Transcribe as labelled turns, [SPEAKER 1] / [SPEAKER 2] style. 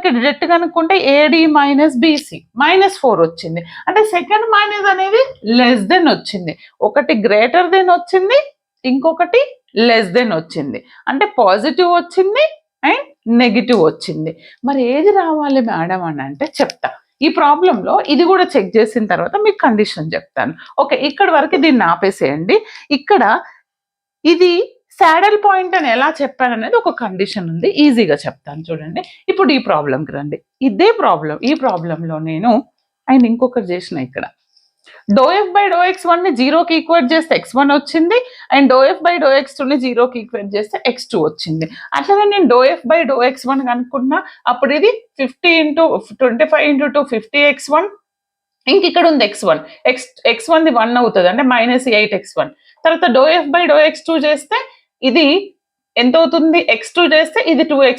[SPEAKER 1] Direct కనుక్కుంటే AD minus BC -4 వచ్చింది. అంటే సెకండ్ మైనస్ అనేది లెస్ దెన్ వచ్చింది. ఒకటి గ్రేటర్ దెన్ వచ్చింది, ఇంకొకటి లెస్ దెన్ వచ్చింది. అంటే పాజిటివ్ వచ్చింది అండ్ నెగిటివ్ వచ్చింది. మరి ఏది రావాలి మేడం అని అంటే చెప్తా. ఈ ప్రాబ్లంలో ఇది కూడా చెక్ చేసిన తర్వాత మీకు కండిషన్ చెప్తాను. ఓకే, ఇక్కడ వరకు దీన్ని ఆపేసేయండి. ఇక్కడ ఇది సాడల్ పాయింట్ అని ఎలా చెప్పాననేది ఒక కండిషన్ ఉంది, ఈజీగా చెప్తాను చూడండి. ఇప్పుడు ఈ ప్రాబ్లంకి రండి. ఇదే ప్రాబ్లం, ఈ ప్రాబ్లంలో నేను అండ్ ఇంకొకటి చేసిన ఇక్కడ ∂f/∂x1 ని 0కి ఈక్వేట్ చేస్తే x1 వచ్చింది అండ్ ∂f/∂x2 ని 0కి ఈక్వేట్ చేస్తే x2 వచ్చింది. అట్లనే నేను ∂f/∂x1 కనుక్కున్నా, అప్పుడు ఇది 50 × 25 × 2 50x1, ఇంక ఇక్కడ ఉంది x1, x1ది 1 అవుతుంది, అంటే -8x1. తర్వాత ∂f/∂x2 చేస్తే ఇది ఎంత అవుతుంది, x2 చేస్తే ఇది 2x